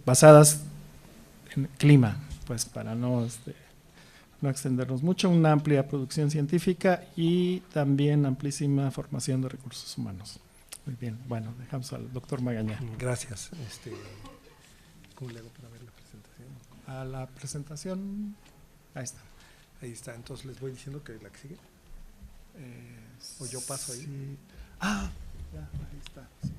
basadas en clima, pues para no extendernos mucho, una amplia producción científica y también amplísima formación de recursos humanos. Muy bien, bueno, dejamos al doctor Magaña. Gracias. ¿Cómo le hago para ver la presentación? A la presentación, ahí está. Ahí está, entonces les voy diciendo que la que sigue. ¿O yo paso ahí? Sí. Ah, ya, ahí está. Sí.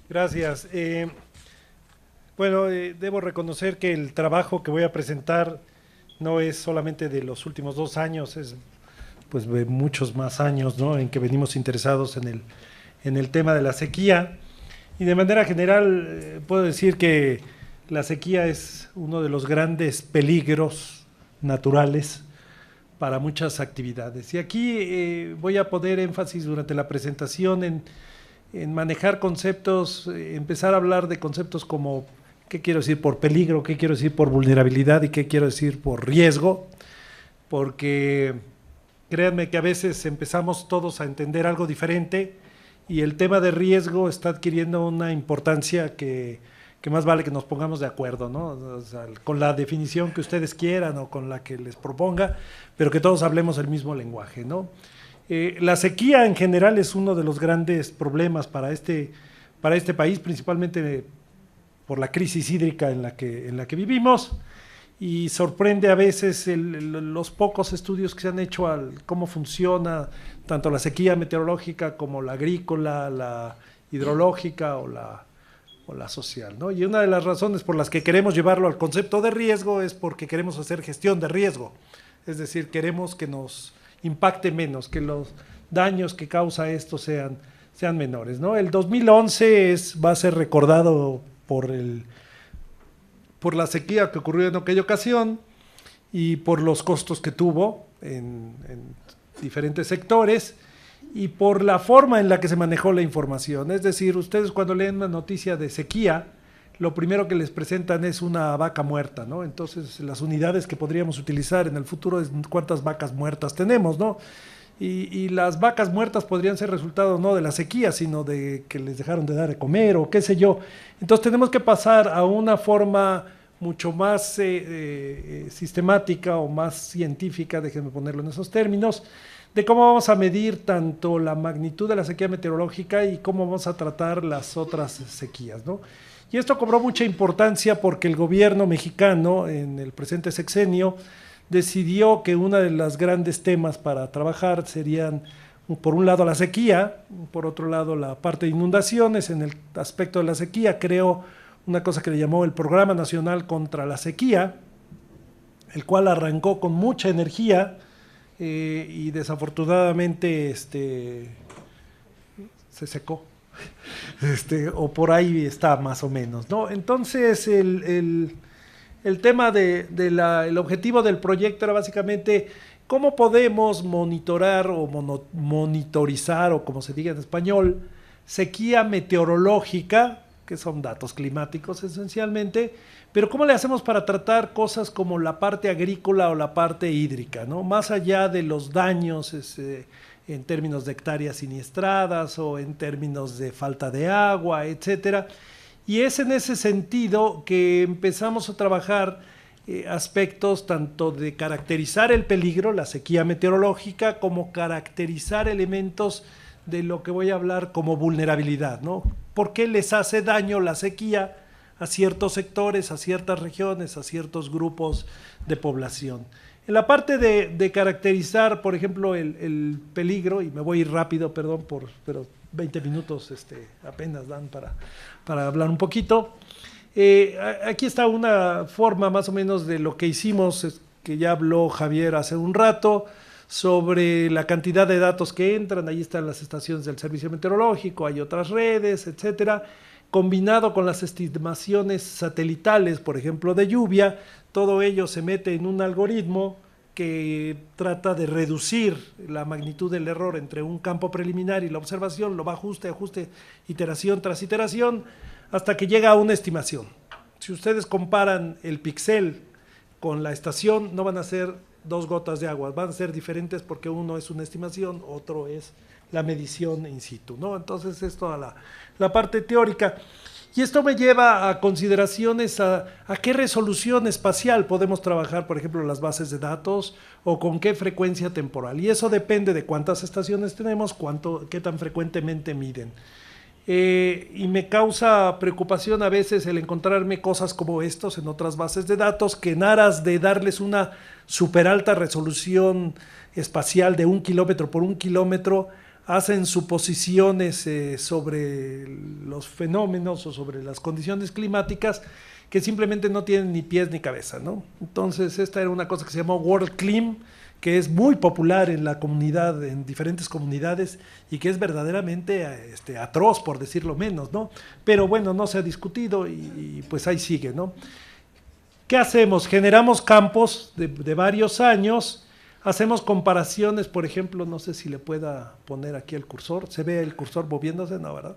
Gracias. Bueno, debo reconocer que el trabajo que voy a presentar no es solamente de los últimos 2 años, es pues de muchos más años, ¿no?, en que venimos interesados en el tema de la sequía. Y de manera general puedo decir que la sequía es uno de los grandes peligros naturales para muchas actividades. Y aquí voy a poner énfasis durante la presentación en manejar conceptos, empezar a hablar de conceptos como qué quiero decir por peligro, qué quiero decir por vulnerabilidad y qué quiero decir por riesgo, porque créanme que a veces empezamos todos a entender algo diferente y el tema de riesgo está adquiriendo una importancia que más vale que nos pongamos de acuerdo, ¿no? O sea, con la definición que ustedes quieran o con la que les proponga, pero que todos hablemos el mismo lenguaje, ¿no? La sequía en general es uno de los grandes problemas para este país, principalmente por la crisis hídrica en la que vivimos, y sorprende a veces los pocos estudios que se han hecho al cómo funciona tanto la sequía meteorológica como la agrícola, la hidrológica o la social, ¿no? Y una de las razones por las que queremos llevarlo al concepto de riesgo es porque queremos hacer gestión de riesgo, es decir, queremos que nos impacte menos, que los daños que causa esto sean menores, ¿no? El 2011 va a ser recordado por la sequía que ocurrió en aquella ocasión y por los costos que tuvo en diferentes sectores y por la forma en la que se manejó la información. Es decir, ustedes cuando leen una noticia de sequía, lo primero que les presentan es una vaca muerta, ¿no? Entonces, las unidades que podríamos utilizar en el futuro es cuántas vacas muertas tenemos, ¿no? Y las vacas muertas podrían ser resultado no de la sequía, sino de que les dejaron de dar de comer o qué sé yo. Entonces, tenemos que pasar a una forma mucho más sistemática o más científica, déjenme ponerlo en esos términos, de cómo vamos a medir tanto la magnitud de la sequía meteorológica y cómo vamos a tratar las otras sequías, ¿no? Y esto cobró mucha importancia porque el gobierno mexicano en el presente sexenio decidió que uno de los grandes temas para trabajar serían, por un lado, la sequía, por otro lado, la parte de inundaciones. En el aspecto de la sequía creó una cosa que le llamó el Programa Nacional contra la Sequía, el cual arrancó con mucha energía y desafortunadamente se secó. O por ahí está más o menos, ¿no? Entonces el tema el objetivo del proyecto era básicamente cómo podemos monitorar o monitorizar, o como se diga en español, sequía meteorológica, que son datos climáticos esencialmente, pero cómo le hacemos para tratar cosas como la parte agrícola o la parte hídrica, ¿no? Más allá de los daños en términos de hectáreas siniestradas o en términos de falta de agua, etcétera. Y es en ese sentido que empezamos a trabajar aspectos tanto de caracterizar el peligro, la sequía meteorológica, como caracterizar elementos de lo que voy a hablar como vulnerabilidad, ¿no? ¿Por qué les hace daño la sequía a ciertos sectores, a ciertas regiones, a ciertos grupos de población? En la parte de caracterizar, por ejemplo, el peligro, y me voy a ir rápido, perdón, pero 20 minutos apenas dan para hablar un poquito. Aquí está una forma más o menos de lo que hicimos, que ya habló Javier hace un rato, sobre la cantidad de datos que entran. Ahí están las estaciones del Servicio Meteorológico, hay otras redes, etcétera, combinado con las estimaciones satelitales, por ejemplo, de lluvia. Todo ello se mete en un algoritmo que trata de reducir la magnitud del error entre un campo preliminar y la observación, lo va ajuste, iteración tras iteración, hasta que llega a una estimación. Si ustedes comparan el píxel con la estación, no van a ser 2 gotas de agua. Van a ser diferentes porque uno es una estimación, otro es la medición in situ, ¿no? Entonces es toda la parte teórica. Y esto me lleva a consideraciones a qué resolución espacial podemos trabajar, por ejemplo, las bases de datos o con qué frecuencia temporal. Y eso depende de cuántas estaciones tenemos, qué tan frecuentemente miden. Y me causa preocupación a veces el encontrarme cosas como estos en otras bases de datos que en aras de darles una super alta resolución espacial de 1 kilómetro por 1 kilómetro, hacen suposiciones sobre los fenómenos o sobre las condiciones climáticas que simplemente no tienen ni pies ni cabeza, ¿no? Entonces esta era una cosa que se llamó WorldClim, que es muy popular en la comunidad, en diferentes comunidades, y que es verdaderamente atroz, por decirlo menos, ¿no? Pero bueno, no se ha discutido y pues ahí sigue, ¿no? ¿Qué hacemos? Generamos campos de varios años. Hacemos comparaciones, por ejemplo, no sé si le pueda poner aquí el cursor, ¿se ve el cursor moviéndose? No, ¿verdad?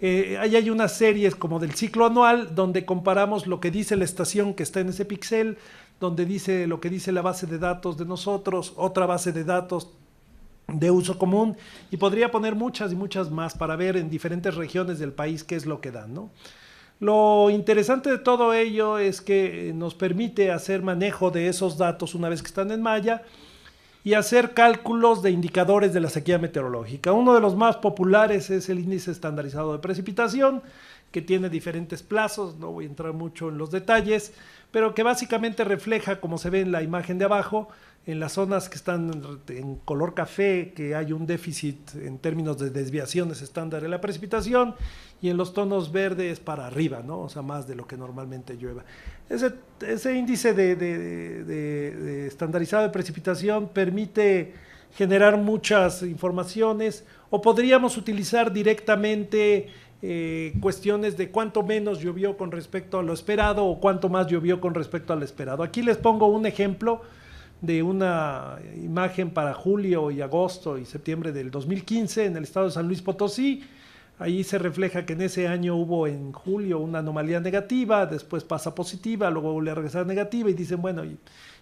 Ahí hay unas series como del ciclo anual donde comparamos lo que dice la estación que está en ese píxel, donde dice lo que dice la base de datos de nosotros, otra base de datos de uso común, y podría poner muchas y muchas más para ver en diferentes regiones del país qué es lo que dan, ¿no? Lo interesante de todo ello es que nos permite hacer manejo de esos datos una vez que están en malla y hacer cálculos de indicadores de la sequía meteorológica. Uno de los más populares es el índice estandarizado de precipitación, que tiene diferentes plazos, no voy a entrar mucho en los detalles, pero que básicamente refleja, como se ve en la imagen de abajo, en las zonas que están en color café, que hay un déficit en términos de desviaciones estándar de la precipitación, y en los tonos verdes para arriba, ¿no? O sea, más de lo que normalmente llueva. Ese índice de estandarizado de precipitación permite generar muchas informaciones, o podríamos utilizar directamente cuestiones de cuánto menos llovió con respecto a lo esperado o cuánto más llovió con respecto a lo esperado. Aquí les pongo un ejemplo de una imagen para julio y agosto y septiembre del 2015 en el estado de San Luis Potosí. Ahí se refleja que en ese año hubo en julio una anomalía negativa, después pasa positiva, luego vuelve a regresar negativa y dicen, bueno,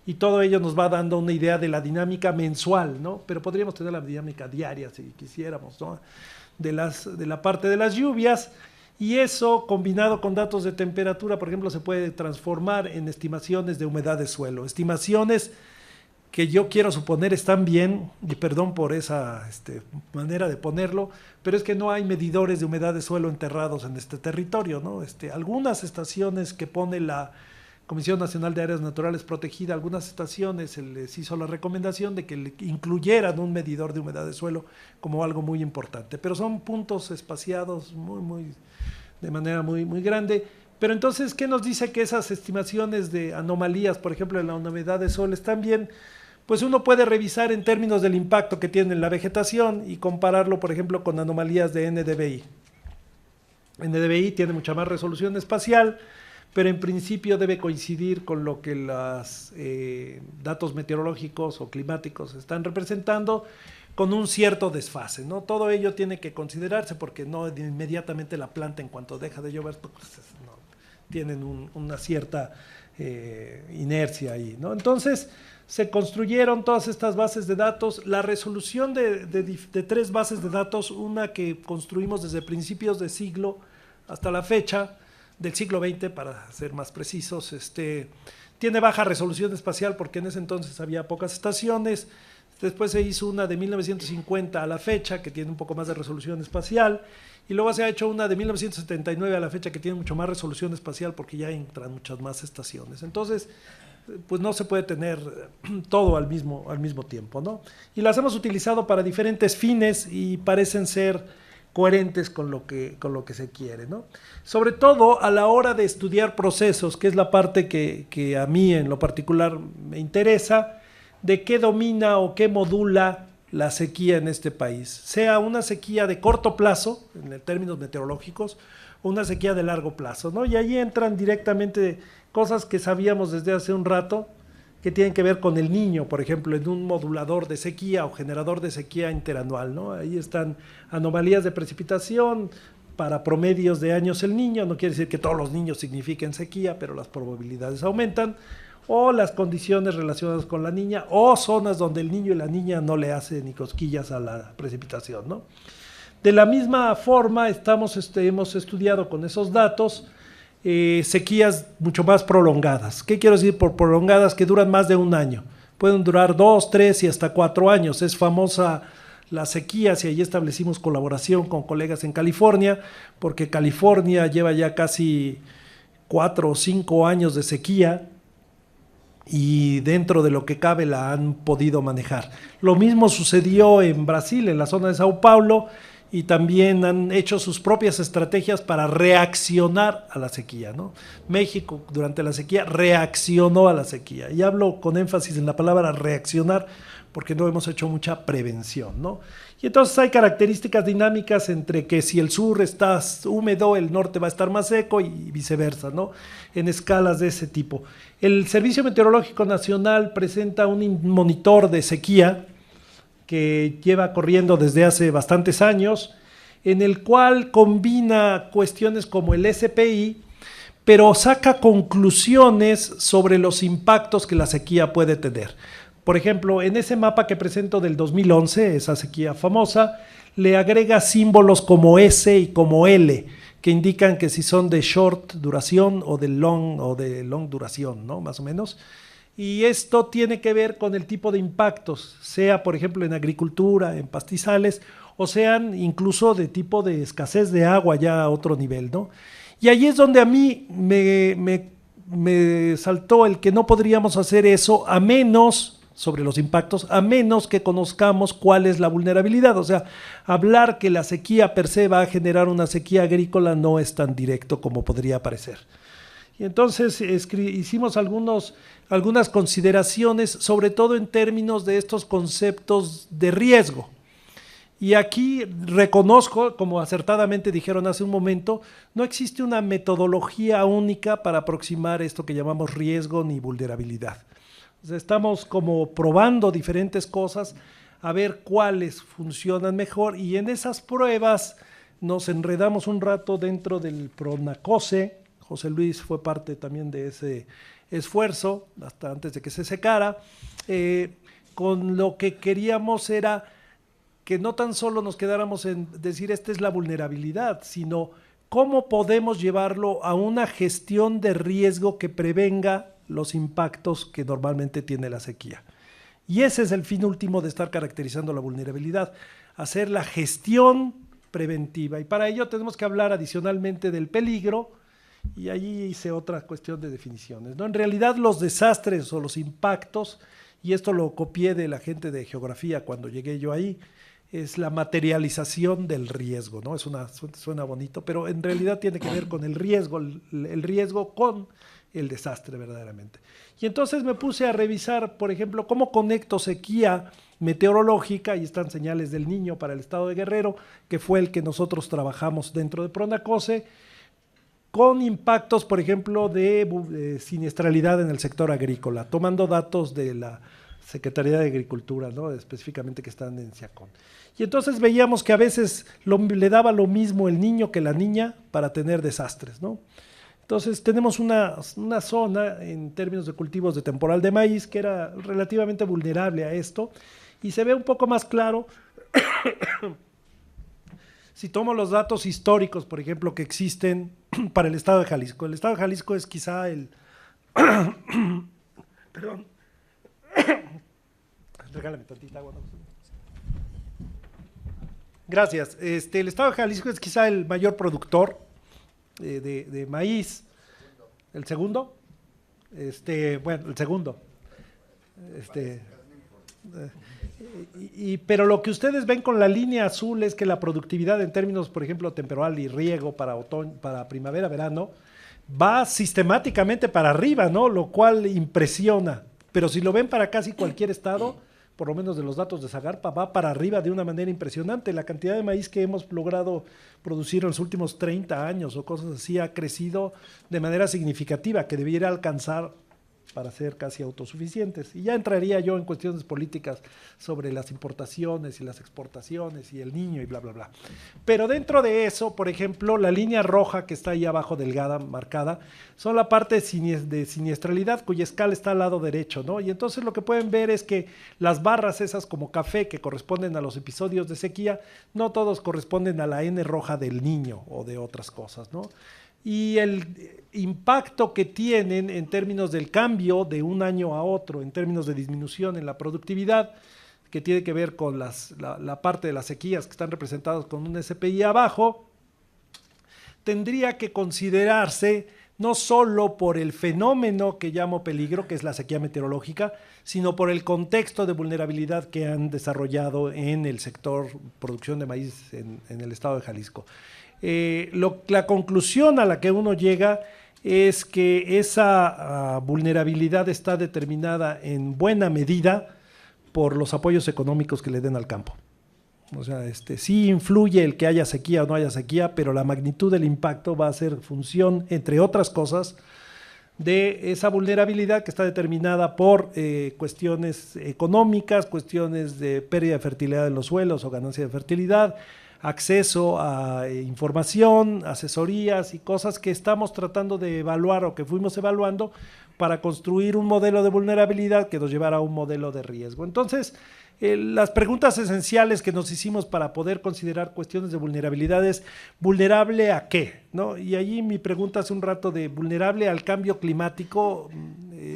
y todo ello nos va dando una idea de la dinámica mensual, ¿no? Pero podríamos tener la dinámica diaria si quisiéramos, ¿no? De la parte de las lluvias, y eso combinado con datos de temperatura, por ejemplo, se puede transformar en estimaciones de humedad de suelo, estimaciones que yo quiero suponer están bien, y perdón por esa manera de ponerlo, pero es que no hay medidores de humedad de suelo enterrados en este territorio, ¿no? Algunas estaciones que pone la Comisión Nacional de Áreas Naturales Protegidas, algunas estaciones se les hizo la recomendación de que incluyeran un medidor de humedad de suelo como algo muy importante, pero son puntos espaciados de manera muy grande. Pero entonces, ¿qué nos dice que esas estimaciones de anomalías, por ejemplo, en la humedad de suelo están bien? Pues uno puede revisar en términos del impacto que tiene en la vegetación y compararlo, por ejemplo, con anomalías de NDVI. NDVI tiene mucha más resolución espacial, pero en principio debe coincidir con lo que los datos meteorológicos o climáticos están representando, con un cierto desfase, ¿no? Todo ello tiene que considerarse porque no inmediatamente la planta, en cuanto deja de llover, pues, no, tienen una cierta inercia ahí, ¿no? Entonces se construyeron todas estas bases de datos. La resolución de 3 bases de datos, una que construimos desde principios de siglo hasta la fecha, del siglo XX para ser más precisos, tiene baja resolución espacial porque en ese entonces había pocas estaciones. Después se hizo una de 1950 a la fecha que tiene un poco más de resolución espacial, y luego se ha hecho una de 1979 a la fecha que tiene mucho más resolución espacial porque ya entran muchas más estaciones. Entonces, pues no se puede tener todo al mismo tiempo, ¿no? Y las hemos utilizado para diferentes fines y parecen ser coherentes con lo que se quiere, ¿no? Sobre todo a la hora de estudiar procesos, que es la parte que a mí en lo particular me interesa, de qué domina o qué modula la sequía en este país, sea una sequía de corto plazo, en términos meteorológicos, o una sequía de largo plazo, ¿no? Y ahí entran directamente cosas que sabíamos desde hace un rato, que tienen que ver con el Niño, por ejemplo, en un modulador de sequía o generador de sequía interanual, ¿no? Ahí están anomalías de precipitación para promedios de años el Niño, no quiere decir que todos los niños signifiquen sequía, pero las probabilidades aumentan, o las condiciones relacionadas con la niña, o zonas donde el niño y la niña no le hacen ni cosquillas a la precipitación, ¿no? De la misma forma, hemos estudiado con esos datos sequías mucho más prolongadas. ¿Qué quiero decir por prolongadas? Que duran más de un año. Pueden durar 2, 3 y hasta 4 años. Es famosa las sequías y ahí establecimos colaboración con colegas en California, porque California lleva ya casi 4 o 5 años de sequía y dentro de lo que cabe la han podido manejar. Lo mismo sucedió en Brasil, en la zona de Sao Paulo, y también han hecho sus propias estrategias para reaccionar a la sequía, ¿no? México durante la sequía reaccionó a la sequía, y hablo con énfasis en la palabra reaccionar porque no hemos hecho mucha prevención, ¿no? Y entonces hay características dinámicas entre que si el sur está húmedo, el norte va a estar más seco y viceversa, ¿no? En escalas de ese tipo. El Servicio Meteorológico Nacional presenta un monitor de sequía que lleva corriendo desde hace bastantes años, en el cual combina cuestiones como el SPI, pero saca conclusiones sobre los impactos que la sequía puede tener. Por ejemplo, en ese mapa que presento del 2011, esa sequía famosa, le agrega símbolos como S y como L, que indican que si son de short duración o de long duración, ¿no? Más o menos. Y esto tiene que ver con el tipo de impactos, sea por ejemplo en agricultura, en pastizales, o sean incluso de tipo de escasez de agua ya a otro nivel, ¿no? Y ahí es donde a mí me saltó el que no podríamos hacer eso a menos, sobre los impactos, a menos que conozcamos cuál es la vulnerabilidad. O sea, hablar que la sequía per se va a generar una sequía agrícola no es tan directo como podría parecer. Y entonces hicimos algunas consideraciones, sobre todo en términos de estos conceptos de riesgo. Y aquí reconozco, como acertadamente dijeron hace un momento, no existe una metodología única para aproximar esto que llamamos riesgo ni vulnerabilidad. O sea, estamos como probando diferentes cosas a ver cuáles funcionan mejor, y en esas pruebas nos enredamos un rato dentro del Pronacose. José Luis fue parte también de ese esfuerzo, hasta antes de que se secara, con lo que queríamos era que no tan solo nos quedáramos en decir esta es la vulnerabilidad, sino cómo podemos llevarlo a una gestión de riesgo que prevenga los impactos que normalmente tiene la sequía. Y ese es el fin último de estar caracterizando la vulnerabilidad, hacer la gestión preventiva. Y para ello tenemos que hablar adicionalmente del peligro, y allí hice otra cuestión de definiciones, ¿no? En realidad los desastres o los impactos, y esto lo copié de la gente de geografía cuando llegué yo ahí, es la materialización del riesgo, ¿no? Suena bonito, pero en realidad tiene que ver con el riesgo con el desastre verdaderamente. Y entonces me puse a revisar, por ejemplo, cómo conecto sequía meteorológica, y están señales del Niño para el estado de Guerrero, que fue el que nosotros trabajamos dentro de Pronacose, con impactos, por ejemplo, de siniestralidad en el sector agrícola, tomando datos de la Secretaría de Agricultura, ¿no? Específicamente que están en Siacón. Y entonces veíamos que a veces le daba lo mismo el niño que la niña para tener desastres, ¿no? Entonces tenemos una zona en términos de cultivos de temporal de maíz que era relativamente vulnerable a esto, y se ve un poco más claro si tomo los datos históricos, por ejemplo, que existen para el estado de Jalisco. El estado de Jalisco es quizá el... Perdón. Regálame tantita agua. Gracias. El estado de Jalisco es quizá el mayor productor de maíz. ¿El segundo? Bueno, el segundo. Pero lo que ustedes ven con la línea azul es que la productividad en términos, por ejemplo, temporal y riego para primavera, verano, va sistemáticamente para arriba, ¿no? Lo cual impresiona. Pero si lo ven para casi cualquier estado, por lo menos de los datos de Zagarpa, va para arriba de una manera impresionante. La cantidad de maíz que hemos logrado producir en los últimos 30 años o cosas así ha crecido de manera significativa, que debiera alcanzar para ser casi autosuficientes. Y ya entraría yo en cuestiones políticas sobre las importaciones y las exportaciones y el niño y bla, bla, bla. Pero dentro de eso, por ejemplo, la línea roja que está ahí abajo delgada, marcada, son la parte de siniestralidad cuya escala está al lado derecho, ¿no? Y entonces lo que pueden ver es que las barras esas como café que corresponden a los episodios de sequía, no todos corresponden a la N roja del niño o de otras cosas, ¿no? Y el impacto que tienen en términos del cambio de un año a otro, en términos de disminución en la productividad, que tiene que ver con la parte de las sequías que están representadas con un SPI abajo, tendría que considerarse no solo por el fenómeno que llamo peligro, que es la sequía meteorológica, sino por el contexto de vulnerabilidad que han desarrollado en el sector producción de maíz en el estado de Jalisco. La conclusión a la que uno llega es que esa vulnerabilidad está determinada en buena medida por los apoyos económicos que le den al campo. O sea, sí influye el que haya sequía o no haya sequía, pero la magnitud del impacto va a ser función, entre otras cosas, de esa vulnerabilidad que está determinada por cuestiones económicas, cuestiones de pérdida de fertilidad en los suelos o ganancia de fertilidad, acceso a información, asesorías y cosas que estamos tratando de evaluar o que fuimos evaluando para construir un modelo de vulnerabilidad que nos llevará a un modelo de riesgo. Entonces, las preguntas esenciales que nos hicimos para poder considerar cuestiones de vulnerabilidad es ¿vulnerable a qué? ¿No? Y allí mi pregunta hace un rato de vulnerable al cambio climático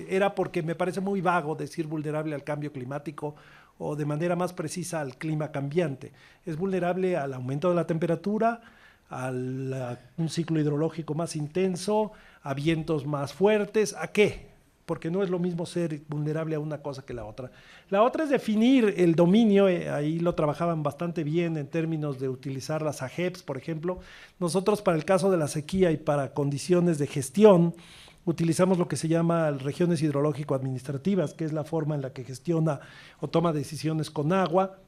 era porque me parece muy vago decir vulnerable al cambio climático o de manera más precisa al clima cambiante. Es vulnerable al aumento de la temperatura, a un ciclo hidrológico más intenso, a vientos más fuertes, ¿a qué? Porque no es lo mismo ser vulnerable a una cosa que la otra. La otra es definir el dominio, ahí lo trabajaban bastante bien en términos de utilizar las AGEPs, por ejemplo. Nosotros para el caso de la sequía y para condiciones de gestión, utilizamos lo que se llama regiones hidrológico-administrativas, que es la forma en la que gestiona o toma decisiones con agua.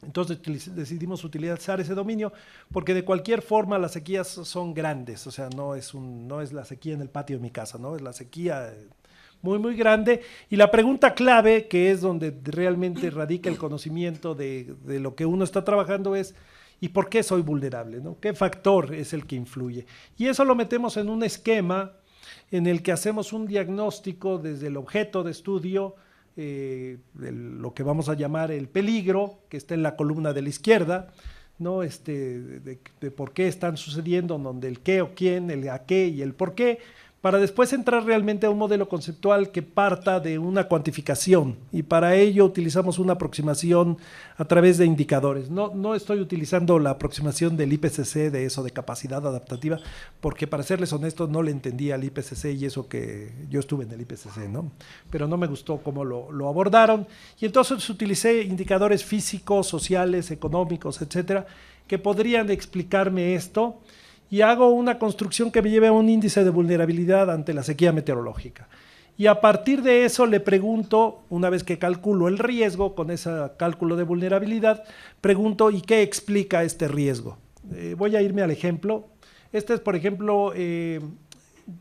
Entonces decidimos utilizar ese dominio porque de cualquier forma las sequías son grandes, o sea, no es la sequía en el patio de mi casa, ¿no? Es la sequía muy, muy grande. Y la pregunta clave, que es donde realmente radica el conocimiento de lo que uno está trabajando es ¿y por qué soy vulnerable? ¿No? ¿Qué factor es el que influye? Y eso lo metemos en un esquema en el que hacemos un diagnóstico desde el objeto de estudio, lo que vamos a llamar el peligro, que está en la columna de la izquierda, ¿no? De por qué están sucediendo, donde el qué o quién, el a qué y el por qué, para después entrar realmente a un modelo conceptual que parta de una cuantificación, y para ello utilizamos una aproximación a través de indicadores. No estoy utilizando la aproximación del IPCC de eso de capacidad adaptativa, porque para serles honestos no le entendía al IPCC y eso que yo estuve en el IPCC, ¿no? Pero no me gustó cómo lo abordaron, y entonces utilicé indicadores físicos, sociales, económicos, etcétera, que podrían explicarme esto, y hago una construcción que me lleve a un índice de vulnerabilidad ante la sequía meteorológica. Y a partir de eso le pregunto, una vez que calculo el riesgo con ese cálculo de vulnerabilidad, pregunto ¿y qué explica este riesgo? Voy a irme al ejemplo. Este es, por ejemplo,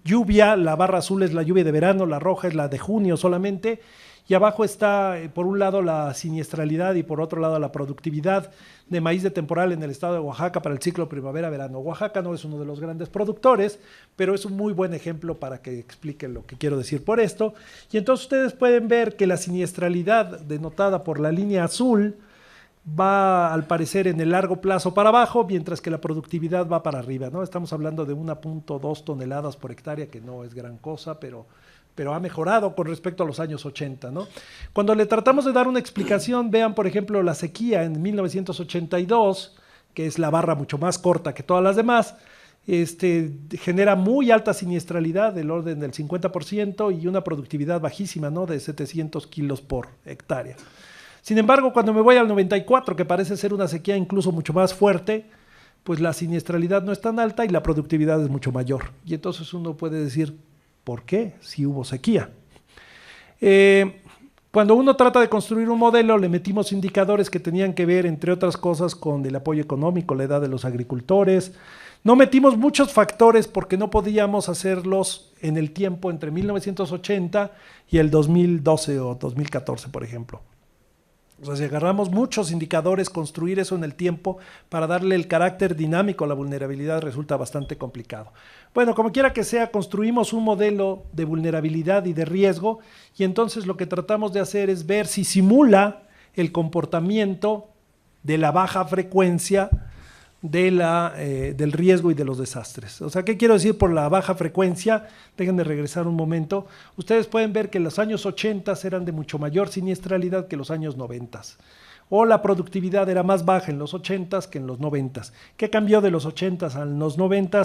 lluvia, la barra azul es la lluvia de verano, la roja es la de junio solamente, y abajo está, por un lado, la siniestralidad y por otro lado la productividad de maíz de temporal en el estado de Oaxaca para el ciclo primavera-verano. Oaxaca no es uno de los grandes productores, pero es un muy buen ejemplo para que expliquen lo que quiero decir por esto. Y entonces ustedes pueden ver que la siniestralidad denotada por la línea azul va al parecer en el largo plazo para abajo, mientras que la productividad va para arriba, ¿no? Estamos hablando de 1.2 toneladas por hectárea, que no es gran cosa, pero ha mejorado con respecto a los años 80, ¿no? Cuando le tratamos de dar una explicación, vean, por ejemplo, la sequía en 1982, que es la barra mucho más corta que todas las demás, genera muy alta siniestralidad del orden del 50% y una productividad bajísima, ¿no? De 700 kilos por hectárea. Sin embargo, cuando me voy al 94, que parece ser una sequía incluso mucho más fuerte, pues la siniestralidad no es tan alta y la productividad es mucho mayor. Y entonces uno puede decir, ¿por qué? Si hubo sequía. Cuando uno trata de construir un modelo, le metimos indicadores que tenían que ver, entre otras cosas, con el apoyo económico, la edad de los agricultores, No metimos muchos factores porque no podíamos hacerlos en el tiempo entre 1980 y el 2012 o 2014, por ejemplo. O sea, si agarramos muchos indicadores, construir eso en el tiempo para darle el carácter dinámico a la vulnerabilidad resulta bastante complicado. Bueno, como quiera que sea, construimos un modelo de vulnerabilidad y de riesgo y entonces lo que tratamos de hacer es ver si simula el comportamiento de la baja frecuencia del riesgo y de los desastres. O sea, ¿qué quiero decir por la baja frecuencia? Déjenme regresar un momento. Ustedes pueden ver que los años 80 eran de mucho mayor siniestralidad que los años 90. O la productividad era más baja en los 80 que en los 90. ¿Qué cambió de los 80 a los 90?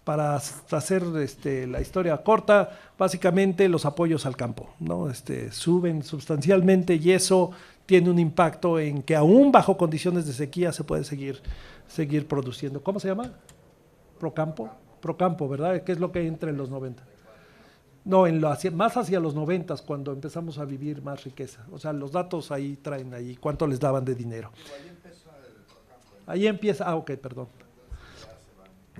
Para hacer la historia corta, básicamente los apoyos al campo, ¿no? Suben sustancialmente y eso tiene un impacto en que aún bajo condiciones de sequía se puede seguir produciendo. ¿Cómo se llama? Procampo, ¿verdad? ¿Qué es lo que entra en los 90? No, más hacia los 90 cuando empezamos a vivir más riqueza. O sea, los datos ahí traen ahí cuánto les daban de dinero. Ahí empieza, ok, perdón.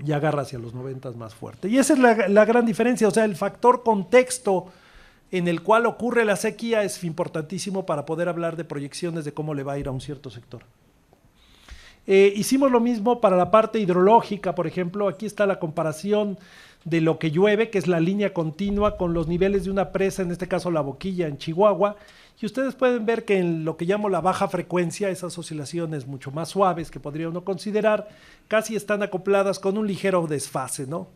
Y agarra hacia los 90 más fuerte. Y esa es la gran diferencia, o sea, el factor contexto en el cual ocurre la sequía es importantísimo para poder hablar de proyecciones de cómo le va a ir a un cierto sector. Hicimos lo mismo para la parte hidrológica, por ejemplo, aquí está la comparación de lo que llueve, que es la línea continua con los niveles de una presa, en este caso La Boquilla en Chihuahua, y ustedes pueden ver que en lo que llamo la baja frecuencia, esas oscilaciones mucho más suaves que podría uno considerar, casi están acopladas con un ligero desfase, ¿no?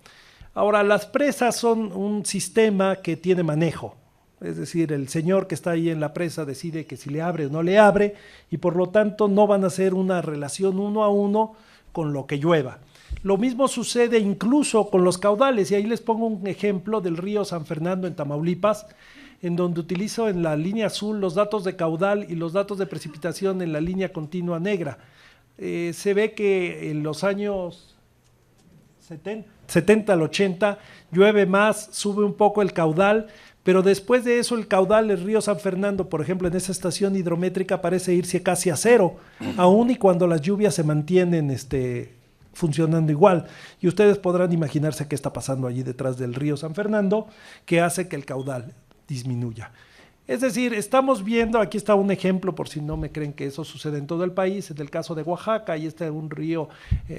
Ahora, las presas son un sistema que tiene manejo. Es decir, el señor que está ahí en la presa decide que si le abre o no le abre y por lo tanto no van a hacer una relación uno a uno con lo que llueva. Lo mismo sucede incluso con los caudales y ahí les pongo un ejemplo del río San Fernando en Tamaulipas, en donde utilizo en la línea azul los datos de caudal y los datos de precipitación en la línea continua negra. Se ve que en los años 70 al 80 llueve más, sube un poco el caudal, pero después de eso el caudal del río San Fernando, por ejemplo, en esa estación hidrométrica parece irse casi a cero, aun y cuando las lluvias se mantienen funcionando igual. Y ustedes podrán imaginarse qué está pasando allí detrás del río San Fernando, que hace que el caudal disminuya. Es decir, estamos viendo, aquí está un ejemplo por si no me creen que eso sucede en todo el país, es el caso de Oaxaca, ahí está un río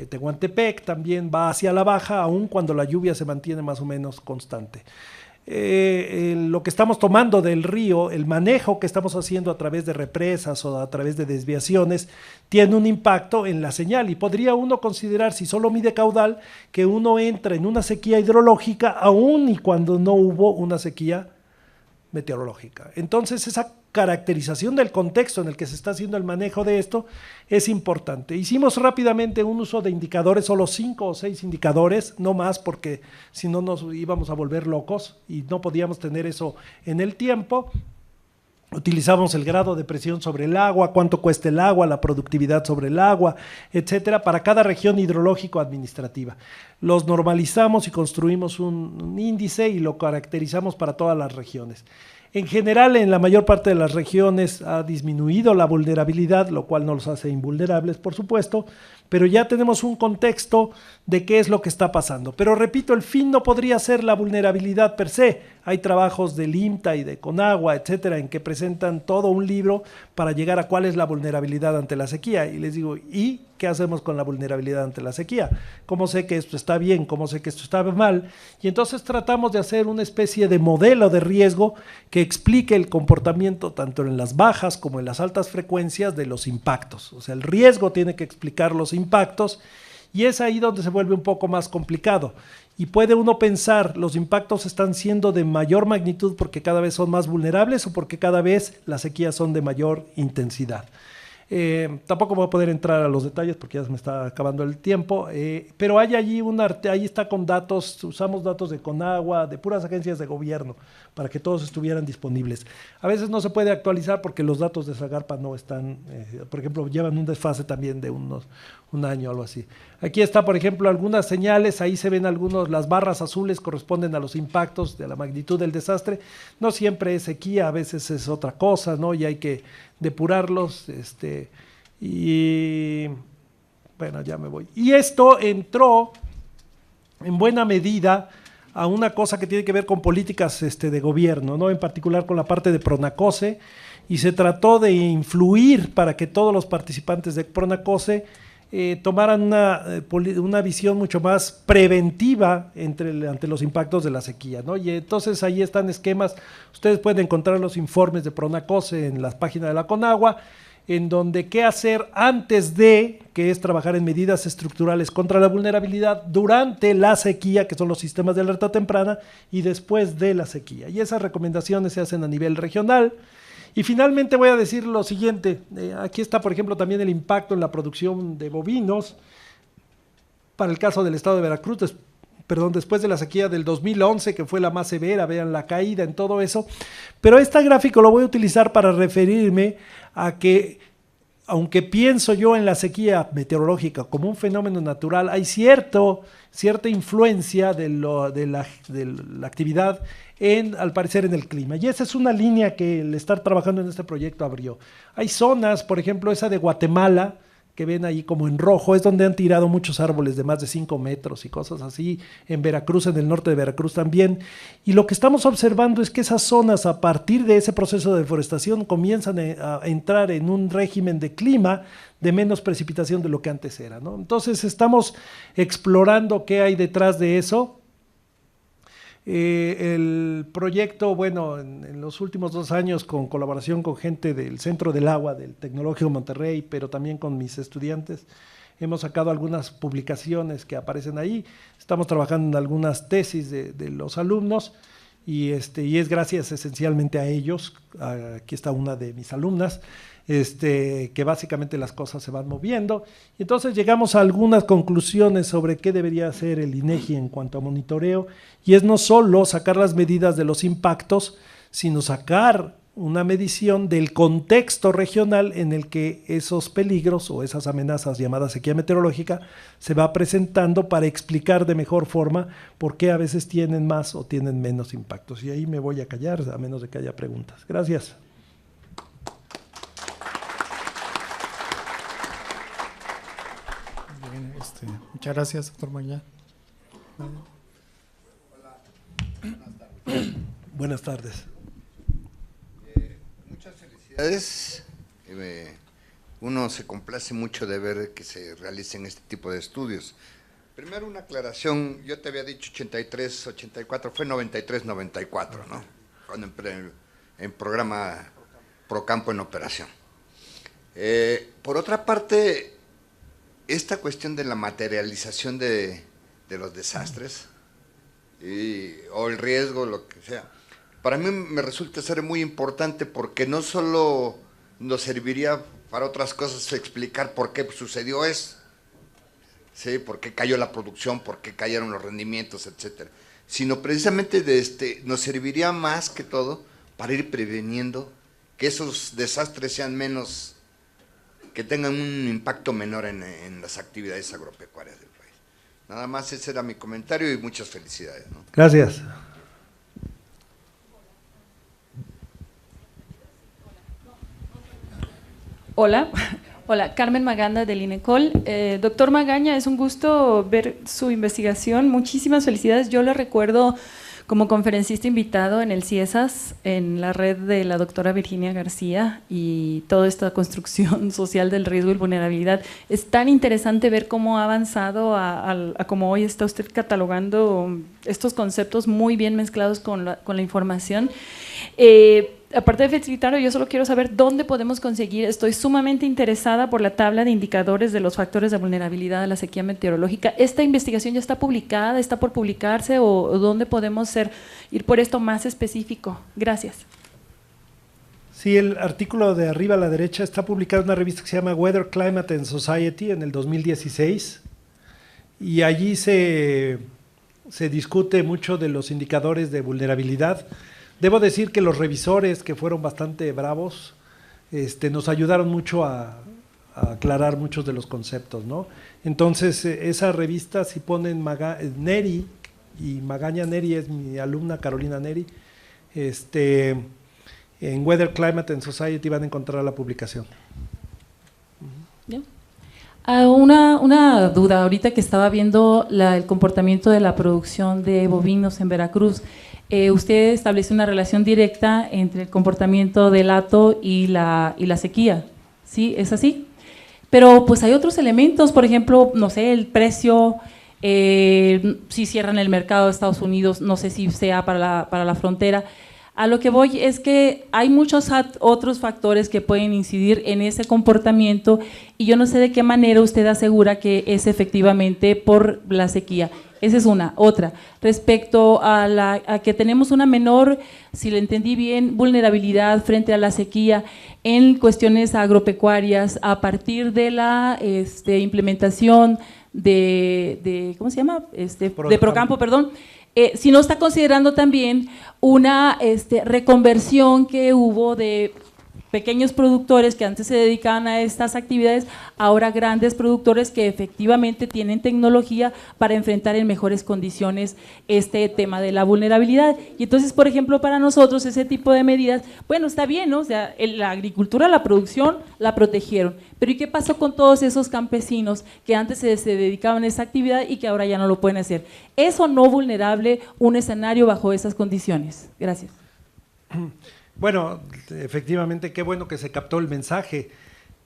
Tehuantepec, también va hacia la baja, aun cuando la lluvia se mantiene más o menos constante. Lo que estamos tomando del río, el manejo que estamos haciendo a través de represas o a través de desviaciones, tiene un impacto en la señal y podría uno considerar, si solo mide caudal, que uno entra en una sequía hidrológica aún y cuando no hubo una sequía meteorológica. Entonces esa caracterización del contexto en el que se está haciendo el manejo de esto es importante. Hicimos rápidamente un uso de indicadores, solo 5 o 6 indicadores, no más porque si no nos íbamos a volver locos y no podíamos tener eso en el tiempo. Utilizamos el grado de presión sobre el agua, cuánto cuesta el agua, la productividad sobre el agua, etcétera, para cada región hidrológico administrativa. Los normalizamos y construimos un índice y lo caracterizamos para todas las regiones. En general, en la mayor parte de las regiones ha disminuido la vulnerabilidad, lo cual no los hace invulnerables, por supuesto, pero ya tenemos un contexto de qué es lo que está pasando. Pero repito, el fin no podría ser la vulnerabilidad per se. Hay trabajos del IMTA y de Conagua, etcétera, en que presentan todo un libro para llegar a cuál es la vulnerabilidad ante la sequía. Y les digo, ¿y qué hacemos con la vulnerabilidad ante la sequía? ¿Cómo sé que esto está bien? ¿Cómo sé que esto está mal? Y entonces tratamos de hacer una especie de modelo de riesgo que explique el comportamiento tanto en las bajas como en las altas frecuencias de los impactos. O sea, el riesgo tiene que explicar los impactos y es ahí donde se vuelve un poco más complicado. Y puede uno pensar, ¿los impactos están siendo de mayor magnitud porque cada vez son más vulnerables o porque cada vez las sequías son de mayor intensidad? Tampoco voy a poder entrar a los detalles porque ya se me está acabando el tiempo, pero hay allí ahí está con datos, usamos datos de Conagua, de puras agencias de gobierno, para que todos estuvieran disponibles. A veces no se puede actualizar porque los datos de Zagarpa no están, por ejemplo, llevan un desfase también de un año o algo así. Aquí está, por ejemplo, algunas señales, ahí se ven las barras azules corresponden a los impactos de la magnitud del desastre. No siempre es sequía, a veces es otra cosa, ¿no? Y hay que depurarlos, y bueno, ya me voy. Y esto entró en buena medida a una cosa que tiene que ver con políticas de gobierno, ¿no? En particular con la parte de Pronacose, y se trató de influir para que todos los participantes de Pronacose tomaran una visión mucho más preventiva ante los impactos de la sequía, ¿no? Y entonces ahí están esquemas, ustedes pueden encontrar los informes de Pronacose en las páginas de la Conagua, en donde qué hacer antes de, que es trabajar en medidas estructurales contra la vulnerabilidad, durante la sequía, que son los sistemas de alerta temprana, y después de la sequía. Y esas recomendaciones se hacen a nivel regional. Y finalmente voy a decir lo siguiente, aquí está por ejemplo también el impacto en la producción de bovinos, para el caso del estado de Veracruz, después de la sequía del 2011, que fue la más severa, vean la caída en todo eso, pero este gráfico lo voy a utilizar para referirme a que, aunque pienso yo en la sequía meteorológica como un fenómeno natural, hay cierta influencia de la actividad al parecer en el clima, y esa es una línea que el estar trabajando en este proyecto abrió. Hay zonas, por ejemplo esa de Guatemala, que ven ahí como en rojo, es donde han tirado muchos árboles de más de 5 metros y cosas así, en Veracruz, en el norte de Veracruz también, y lo que estamos observando es que esas zonas, a partir de ese proceso de deforestación, comienzan a entrar en un régimen de clima de menos precipitación de lo que antes era, ¿no? Entonces estamos explorando qué hay detrás de eso. El proyecto, bueno, en los últimos 2 años, con colaboración con gente del Centro del Agua, del Tecnológico Monterrey, pero también con mis estudiantes, hemos sacado algunas publicaciones que aparecen ahí, estamos trabajando en algunas tesis de los alumnos, y es gracias esencialmente a ellos, aquí está una de mis alumnas, que básicamente las cosas se van moviendo, y entonces llegamos a algunas conclusiones sobre qué debería hacer el INEGI en cuanto a monitoreo, y es no solo sacar las medidas de los impactos, sino sacar una medición del contexto regional en el que esos peligros o esas amenazas llamadas sequía meteorológica se va presentando, para explicar de mejor forma por qué a veces tienen más o tienen menos impactos. Y ahí me voy a callar, a menos de que haya preguntas. Gracias. Bien, muchas gracias, doctor Magán. Buenas tardes. Muchas felicidades. Uno se complace mucho de ver que se realicen este tipo de estudios. Primero una aclaración, yo te había dicho 83, 84, fue 93, 94, ¿no? Cuando en programa Procampo en operación. Por otra parte, esta cuestión de la materialización de los desastres o el riesgo, lo que sea, para mí me resulta ser muy importante, porque no solo nos serviría para otras cosas explicar por qué sucedió eso, ¿sí? Por qué cayó la producción, por qué cayeron los rendimientos, etcétera, sino precisamente nos serviría más que todo para ir preveniendo que esos desastres sean menos, que tengan un impacto menor en las actividades agropecuarias del país. Nada más, ese era mi comentario y muchas felicidades, ¿no? Gracias. Hola, Carmen Maganda del INECOL. Doctor Magaña, es un gusto ver su investigación, muchísimas felicidades. Yo lo recuerdo como conferencista invitado en el CIESAS, en la red de la doctora Virginia García, y toda esta construcción social del riesgo y vulnerabilidad. Es tan interesante ver cómo ha avanzado a cómo hoy está usted catalogando estos conceptos muy bien mezclados con la información. Aparte de felicitarlo, yo solo quiero saber dónde podemos conseguir. Estoy sumamente interesada por la tabla de indicadores de los factores de vulnerabilidad a la sequía meteorológica. ¿Esta investigación ya está publicada, está por publicarse, o dónde podemos ir por esto más específico? Gracias. Sí, el artículo de arriba a la derecha está publicado en una revista que se llama Weather, Climate and Society en el 2016, y allí se discute mucho de los indicadores de vulnerabilidad. Debo decir que los revisores, que fueron bastante bravos, nos ayudaron mucho a aclarar muchos de los conceptos, ¿no? Entonces, esa revista, si ponen Neri, y Magaña Neri es mi alumna Carolina Neri, en Weather, Climate and Society van a encontrar la publicación. ¿Ya? Una duda, ahorita que estaba viendo el comportamiento de la producción de bovinos en Veracruz, usted establece una relación directa entre el comportamiento del hato y la sequía, ¿sí? ¿Es así? Pero pues hay otros elementos, por ejemplo, no sé, el precio, si cierran el mercado de Estados Unidos, no sé si sea para la frontera. A lo que voy es que hay muchos otros factores que pueden incidir en ese comportamiento y yo no sé de qué manera usted asegura que es efectivamente por la sequía. Esa es una. Otra, respecto a que tenemos una menor, si le entendí bien, vulnerabilidad frente a la sequía en cuestiones agropecuarias a partir de la implementación de ¿cómo se llama? De Procampo, perdón. Si no está considerando también una reconversión que hubo de pequeños productores que antes se dedicaban a estas actividades, ahora grandes productores que efectivamente tienen tecnología para enfrentar en mejores condiciones este tema de la vulnerabilidad. Y entonces, por ejemplo, para nosotros ese tipo de medidas, bueno, está bien, ¿no? O sea, la agricultura, la producción, la protegieron. Pero ¿y qué pasó con todos esos campesinos que antes se dedicaban a esa actividad y que ahora ya no lo pueden hacer? ¿Es o no vulnerable un escenario bajo esas condiciones? Gracias. Bueno, efectivamente, qué bueno que se captó el mensaje.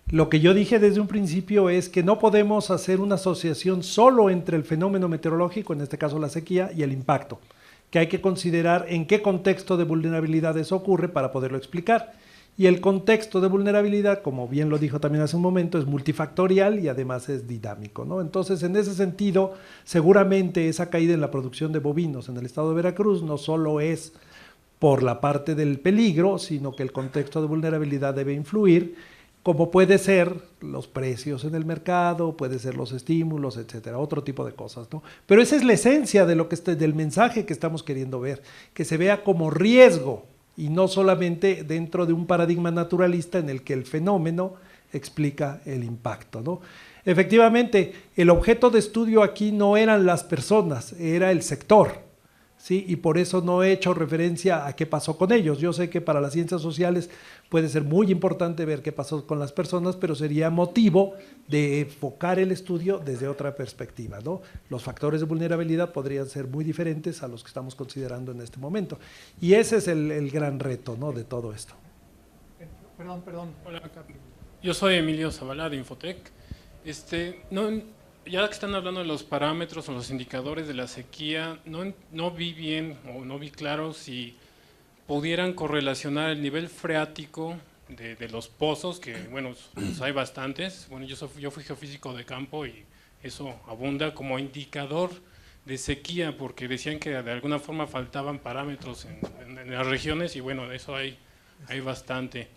Lo que yo dije desde un principio es que no podemos hacer una asociación solo entre el fenómeno meteorológico, en este caso la sequía, y el impacto, que hay que considerar en qué contexto de vulnerabilidad eso ocurre para poderlo explicar. Y el contexto de vulnerabilidad, como bien lo dijo también hace un momento, es multifactorial y además es dinámico, ¿no? Entonces, en ese sentido, seguramente esa caída en la producción de bovinos en el estado de Veracruz no solo es por la parte del peligro, sino que el contexto de vulnerabilidad debe influir, como puede ser los precios en el mercado, puede ser los estímulos, etcétera, otro tipo de cosas, ¿no? Pero esa es la esencia de del mensaje que estamos queriendo ver, que se vea como riesgo y no solamente dentro de un paradigma naturalista en el que el fenómeno explica el impacto, ¿no? Efectivamente, el objeto de estudio aquí no eran las personas, era el sector. ¿Sí? Y por eso no he hecho referencia a qué pasó con ellos. Yo sé que para las ciencias sociales puede ser muy importante ver qué pasó con las personas, pero sería motivo de enfocar el estudio desde otra perspectiva, ¿no? Los factores de vulnerabilidad podrían ser muy diferentes a los que estamos considerando en este momento. Y ese es el gran reto, ¿no?, de todo esto. Perdón. Hola, yo soy Emilio Zavala de Infotec. Ya que están hablando de los parámetros o los indicadores de la sequía, no vi bien o no vi claro si pudieran correlacionar el nivel freático de los pozos, que bueno, hay bastantes. Bueno, yo fui geofísico de campo y eso abunda como indicador de sequía, porque decían que de alguna forma faltaban parámetros en las regiones y bueno, de eso hay bastante.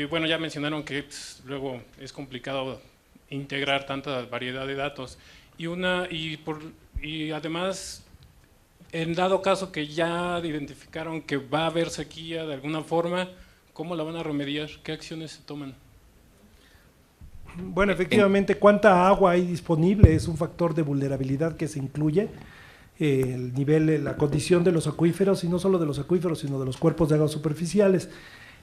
Bueno, ya mencionaron que luego es complicado integrar tanta variedad de datos y además, en dado caso que ya identificaron que va a haber sequía de alguna forma, ¿cómo la van a remediar? ¿Qué acciones se toman? Bueno, efectivamente, cuánta agua hay disponible es un factor de vulnerabilidad que se incluye, el nivel, la condición de los acuíferos, y no solo de los acuíferos, sino de los cuerpos de agua superficiales.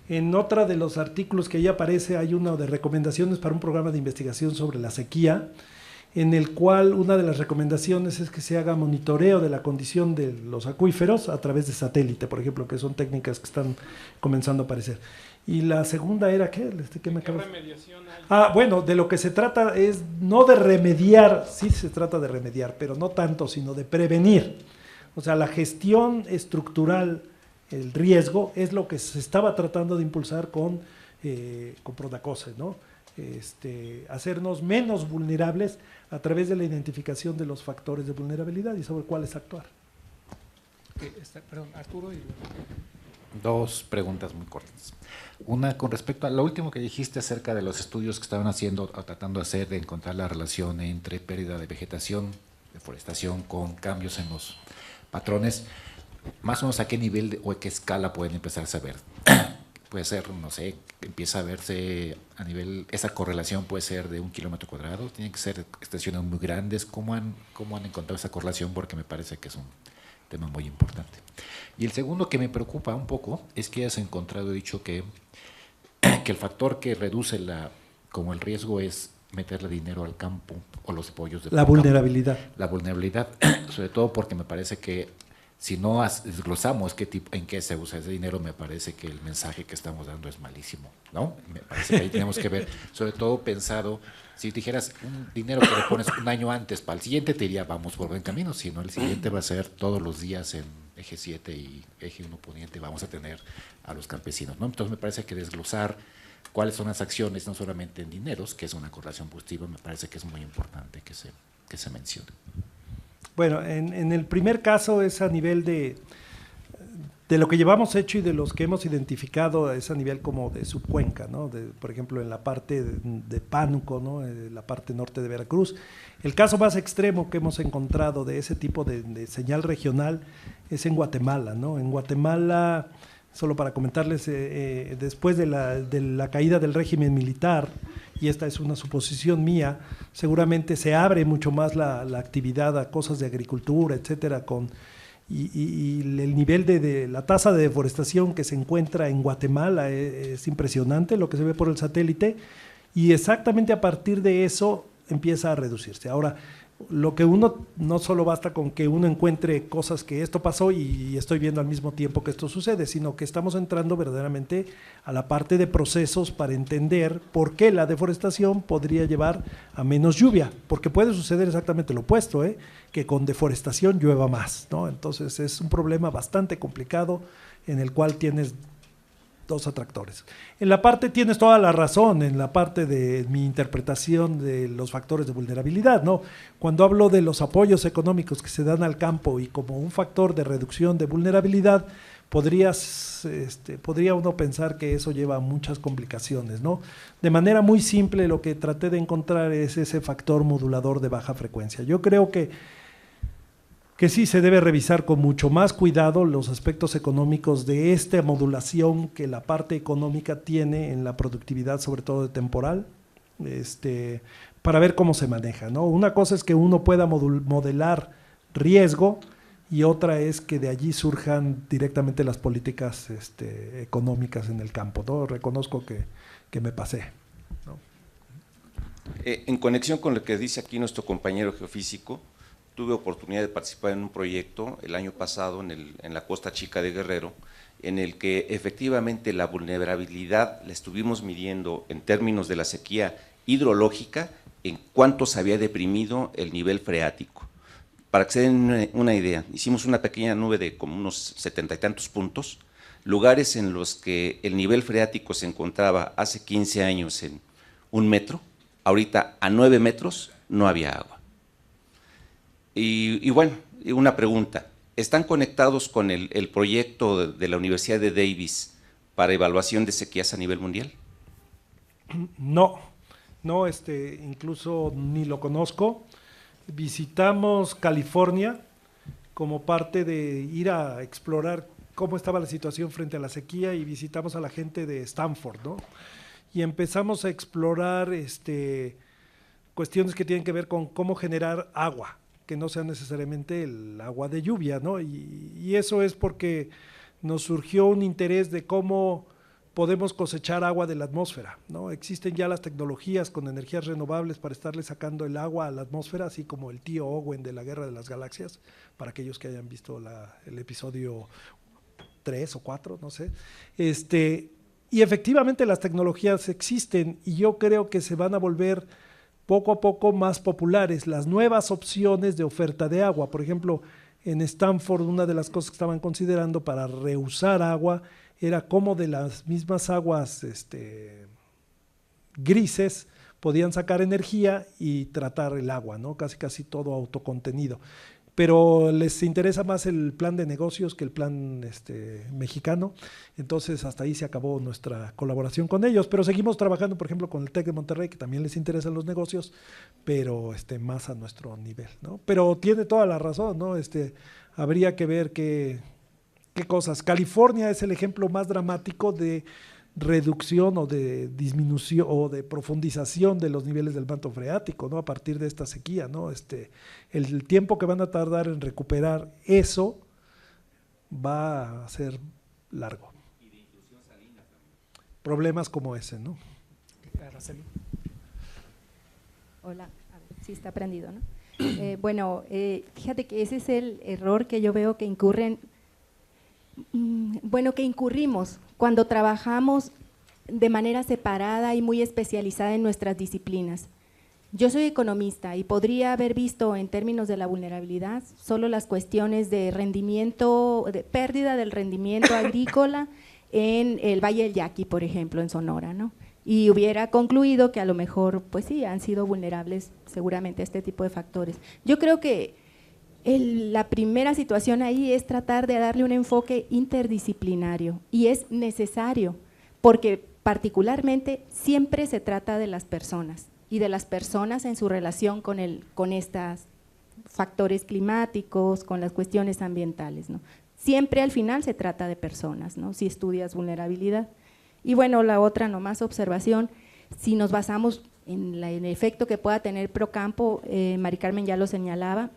En otra de los artículos que ahí aparece hay uno de recomendaciones para un programa de investigación sobre la sequía, en el cual una de las recomendaciones es que se haga monitoreo de la condición de los acuíferos a través de satélite, por ejemplo, que son técnicas que están comenzando a aparecer. Y la segunda era, ¿qué? ¿Qué remediación hay? Bueno, de lo que se trata es no de remediar, sí se trata de remediar, pero no tanto, sino de prevenir. O sea, la gestión estructural, el riesgo, es lo que se estaba tratando de impulsar con Prodacose, ¿no? Hacernos menos vulnerables a través de la identificación de los factores de vulnerabilidad y sobre cuáles actuar. Perdón, Arturo. Dos preguntas muy cortas. Una con respecto a lo último que dijiste acerca de los estudios que estaban haciendo o tratando de hacer, de encontrar la relación entre pérdida de vegetación, deforestación, con cambios en los patrones. Más o menos a qué nivel o a qué escala pueden empezarse a ver. Puede ser, no sé, empieza a verse a nivel, esa correlación puede ser de 1 kilómetro cuadrado, tienen que ser extensiones muy grandes. ¿Cómo han encontrado esa correlación? Porque me parece que es un tema muy importante. Y el segundo que me preocupa un poco es que has encontrado, dicho que el factor que reduce como el riesgo es meterle dinero al campo o los pollos de La poca- vulnerabilidad. La vulnerabilidad, sobre todo porque me parece que si no desglosamos en qué se usa ese dinero, me parece que el mensaje que estamos dando es malísimo, ¿no? Me parece que ahí tenemos que ver, sobre todo pensado, si dijeras un dinero que le pones un año antes, para el siguiente te diría vamos por buen camino, sino el siguiente va a ser todos los días en eje 7 y eje 1 poniente vamos a tener a los campesinos, ¿no? Entonces me parece que desglosar cuáles son las acciones, no solamente en dineros, que es una correlación positiva, me parece que es muy importante que se mencione. Bueno, en el primer caso es a nivel de lo que llevamos hecho y de los que hemos identificado, es a nivel como de subcuenca, ¿no? Por ejemplo, en la parte de Pánuco, ¿no? La parte norte de Veracruz. El caso más extremo que hemos encontrado de ese tipo de señal regional es en Guatemala, ¿no? En Guatemala, solo para comentarles, después de la caída del régimen militar, y esta es una suposición mía, seguramente se abre mucho más la actividad a cosas de agricultura, etcétera, y el nivel de la tasa de deforestación que se encuentra en Guatemala es impresionante, lo que se ve por el satélite, y exactamente a partir de eso empieza a reducirse. Ahora, lo que uno, no solo basta con que uno encuentre cosas que esto pasó y estoy viendo al mismo tiempo que esto sucede, sino que estamos entrando verdaderamente a la parte de procesos para entender por qué la deforestación podría llevar a menos lluvia, porque puede suceder exactamente lo opuesto, que con deforestación llueva más, ¿no? Entonces es un problema bastante complicado en el cual tienes dos atractores. En la parte, tienes toda la razón, en la parte de mi interpretación de los factores de vulnerabilidad, ¿no? Cuando hablo de los apoyos económicos que se dan al campo y como un factor de reducción de vulnerabilidad, podría uno pensar que eso lleva a muchas complicaciones, ¿no? De manera muy simple, lo que traté de encontrar es ese factor modulador de baja frecuencia. Yo creo que sí se debe revisar con mucho más cuidado los aspectos económicos de esta modulación que la parte económica tiene en la productividad, sobre todo de temporal, para ver cómo se maneja, ¿no? Una cosa es que uno pueda modelar riesgo y otra es que de allí surjan directamente las políticas económicas en el campo, ¿no? Reconozco que me pasé, ¿no? En conexión con lo que dice aquí nuestro compañero geofísico, tuve oportunidad de participar en un proyecto el año pasado en la Costa Chica de Guerrero, en el que efectivamente la vulnerabilidad la estuvimos midiendo en términos de la sequía hidrológica, en cuánto se había deprimido el nivel freático. Para que se den una idea, hicimos una pequeña nube de como unos 70 y tantos puntos, lugares en los que el nivel freático se encontraba hace 15 años en 1 metro, ahorita a 9 metros no había agua. Y bueno, una pregunta, ¿están conectados con el proyecto de la Universidad de Davis para evaluación de sequías a nivel mundial? No, incluso ni lo conozco. Visitamos California como parte de ir a explorar cómo estaba la situación frente a la sequía y visitamos a la gente de Stanford, ¿no? Y empezamos a explorar cuestiones que tienen que ver con cómo generar agua, que no sea necesariamente el agua de lluvia, ¿no? Y eso es porque nos surgió un interés de cómo podemos cosechar agua de la atmósfera, ¿no? Existen ya las tecnologías con energías renovables para estarle sacando el agua a la atmósfera, así como el tío Owen de la Guerra de las Galaxias, para aquellos que hayan visto el episodio 3 o 4, no sé. Y efectivamente las tecnologías existen y yo creo que se van a volver poco a poco más populares las nuevas opciones de oferta de agua. Por ejemplo, en Stanford una de las cosas que estaban considerando para reusar agua era cómo de las mismas aguas grises podían sacar energía y tratar el agua, ¿no? Casi todo autocontenido. Pero les interesa más el plan de negocios que el plan mexicano, entonces hasta ahí se acabó nuestra colaboración con ellos, pero seguimos trabajando, por ejemplo, con el TEC de Monterrey, que también les interesan los negocios, pero más a nuestro nivel, ¿no? Pero tiene toda la razón, ¿no? Habría que ver qué cosas. California es el ejemplo más dramático de reducción o de disminución o de profundización de los niveles del manto freático, ¿no? A partir de esta sequía, ¿no? El tiempo que van a tardar en recuperar eso va a ser largo. Y de intrusión salina también. Problemas como ese, ¿no? Araceli. Hola, a ver, sí está prendido, ¿no? Bueno, fíjate que ese es el error que yo veo que incurrimos cuando trabajamos de manera separada y muy especializada en nuestras disciplinas. Yo soy economista y podría haber visto en términos de la vulnerabilidad solo las cuestiones de rendimiento, de pérdida del rendimiento agrícola en el Valle del Yaqui, por ejemplo, en Sonora, ¿no? Y hubiera concluido que a lo mejor, pues sí, han sido vulnerables seguramente a este tipo de factores. Yo creo que la primera situación ahí es tratar de darle un enfoque interdisciplinario y es necesario porque particularmente siempre se trata de las personas y de las personas en su relación con estos factores climáticos, con las cuestiones ambientales, ¿no? Siempre al final se trata de personas, ¿no? Si estudias vulnerabilidad. Y bueno, la otra nomás observación, si nos basamos en el efecto que pueda tener Procampo, Mari Carmen ya lo señalaba,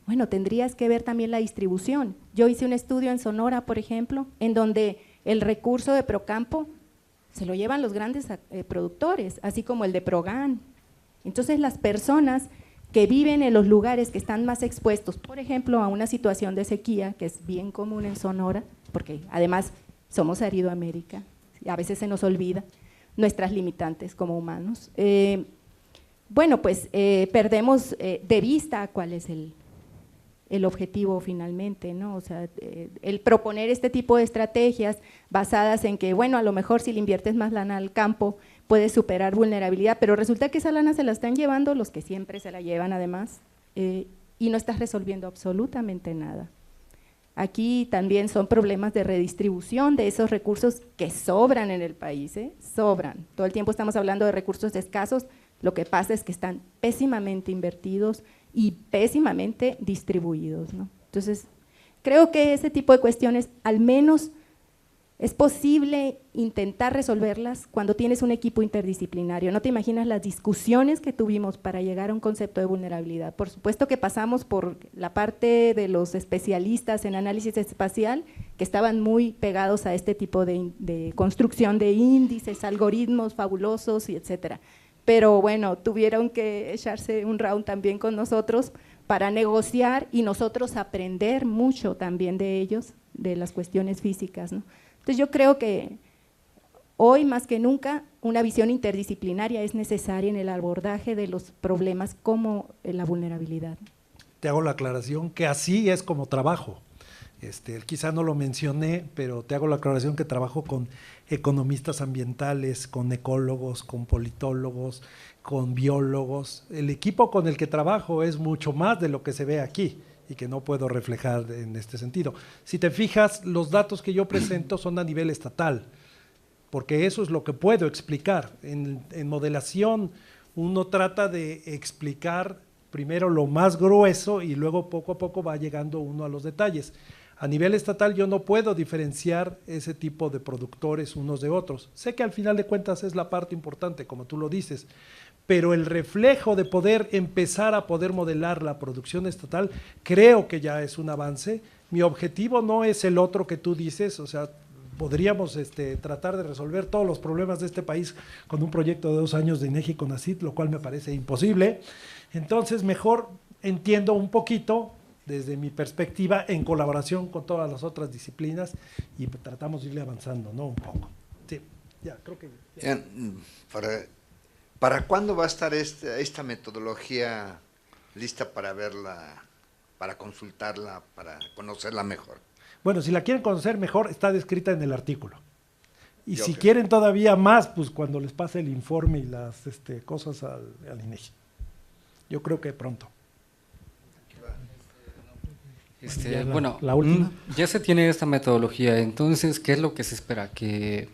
bueno, tendrías que ver también la distribución. Yo hice un estudio en Sonora, por ejemplo, en donde el recurso de Procampo se lo llevan los grandes productores, así como el de Progan. Entonces las personas que viven en los lugares que están más expuestos, por ejemplo, a una situación de sequía, que es bien común en Sonora, porque además somos Aridoamérica, y a veces se nos olvida nuestras limitantes como humanos. Bueno, pues perdemos de vista cuál es el objetivo finalmente, ¿no? O sea, el proponer este tipo de estrategias basadas en que, bueno, a lo mejor si le inviertes más lana al campo puedes superar vulnerabilidad, pero resulta que esa lana se la están llevando los que siempre se la llevan además y no estás resolviendo absolutamente nada. Aquí también son problemas de redistribución de esos recursos que sobran en el país, sobran. Todo el tiempo estamos hablando de recursos escasos, lo que pasa es que están pésimamente invertidos y pésimamente distribuidos, ¿no? Entonces, creo que ese tipo de cuestiones al menos es posible intentar resolverlas cuando tienes un equipo interdisciplinario. No te imaginas las discusiones que tuvimos para llegar a un concepto de vulnerabilidad. Por supuesto que pasamos por la parte de los especialistas en análisis espacial que estaban muy pegados a este tipo de construcción de índices, algoritmos fabulosos y etcétera. Pero bueno, tuvieron que echarse un round también con nosotros para negociar y nosotros aprender mucho también de ellos, de las cuestiones físicas, ¿no? Entonces yo creo que hoy más que nunca una visión interdisciplinaria es necesaria en el abordaje de los problemas como la vulnerabilidad. Te hago la aclaración que así es como trabajo. Quizá no lo mencioné, pero te hago la aclaración que trabajo con economistas ambientales, con ecólogos, con politólogos, con biólogos. El equipo con el que trabajo es mucho más de lo que se ve aquí y que no puedo reflejar en este sentido. Si te fijas, los datos que yo presento son a nivel estatal, porque eso es lo que puedo explicar. En modelación uno trata de explicar primero lo más grueso y luego poco a poco va llegando uno a los detalles. A nivel estatal yo no puedo diferenciar ese tipo de productores unos de otros. Sé que al final de cuentas es la parte importante, como tú lo dices, pero el reflejo de poder empezar a poder modelar la producción estatal creo que ya es un avance. Mi objetivo no es el otro que tú dices, o sea, podríamos tratar de resolver todos los problemas de este país con un proyecto de 2 años de INEGI CONACYT, lo cual me parece imposible. Entonces mejor entiendo un poquito desde mi perspectiva en colaboración con todas las otras disciplinas y tratamos de irle avanzando, ¿no? Un poco. Sí, ya, creo que… Ya. ¿Para cuándo va a estar esta metodología lista para verla, para consultarla, para conocerla mejor? Bueno, si la quieren conocer mejor, está descrita en el artículo. Y si quieren todavía más, pues cuando les pase el informe y las cosas al INEGI. Yo creo que pronto. Bueno, la última. Ya se tiene esta metodología, entonces, ¿qué es lo que se espera? ¿Que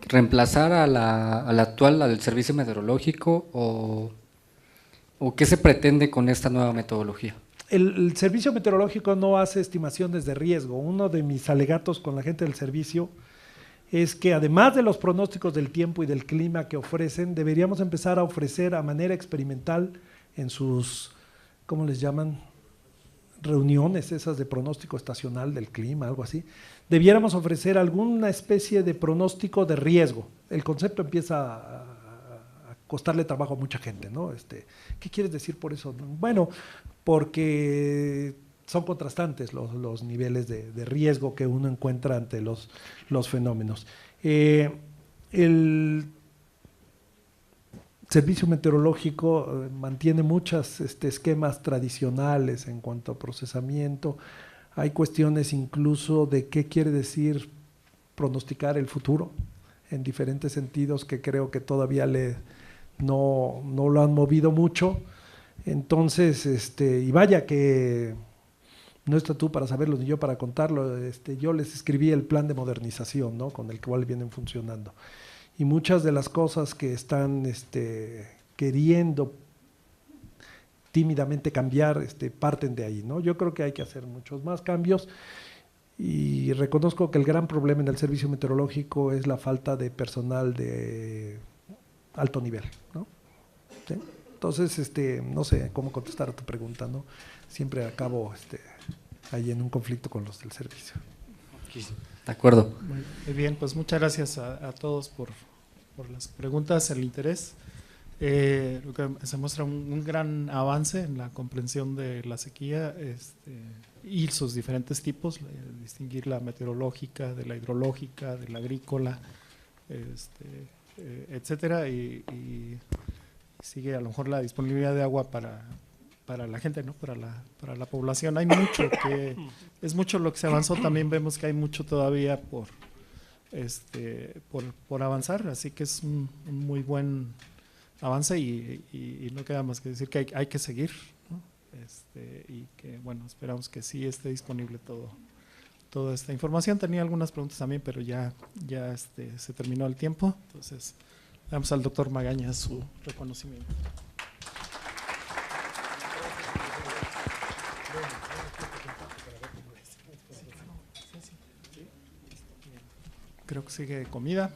reemplazar a la actual, la del servicio meteorológico, o qué se pretende con esta nueva metodología? El servicio meteorológico no hace estimaciones de riesgo. Uno de mis alegatos con la gente del servicio es que además de los pronósticos del tiempo y del clima que ofrecen, deberíamos empezar a ofrecer a manera experimental en sus, ¿cómo les llaman?, reuniones esas de pronóstico estacional del clima, algo así, debiéramos ofrecer alguna especie de pronóstico de riesgo. El concepto empieza a costarle trabajo a mucha gente, ¿no? ¿Qué quieres decir por eso? Bueno, porque son contrastantes los niveles de riesgo que uno encuentra ante los fenómenos. El servicio meteorológico mantiene muchos esquemas tradicionales en cuanto a procesamiento. Hay cuestiones incluso de qué quiere decir pronosticar el futuro en diferentes sentidos que creo que todavía no lo han movido mucho. Entonces, y vaya que no está tú para saberlo ni yo para contarlo, yo les escribí el plan de modernización, ¿no? Con el cual vienen funcionando. Y muchas de las cosas que están queriendo tímidamente cambiar parten de ahí, ¿no? Yo creo que hay que hacer muchos más cambios y reconozco que el gran problema en el servicio meteorológico es la falta de personal de alto nivel, ¿no? ¿Sí? Entonces, no sé cómo contestar a tu pregunta, ¿no? Siempre acabo ahí en un conflicto con los del servicio. De acuerdo. Muy bien, pues muchas gracias a todos por las preguntas, el interés. Lo que se muestra un gran avance en la comprensión de la sequía y sus diferentes tipos, distinguir la meteorológica, de la hidrológica, de la agrícola, etcétera, y sigue a lo mejor la disponibilidad de agua para la gente, ¿no? Para la población. Hay mucho es mucho lo que se avanzó, también vemos que hay mucho todavía por avanzar, así que es un muy buen avance y no queda más que decir que hay que seguir, ¿no? Y que bueno, esperamos que sí esté disponible toda esta información. Tenía algunas preguntas también, pero ya se terminó el tiempo, entonces damos al doctor Magaña su reconocimiento. Creo que sigue comida.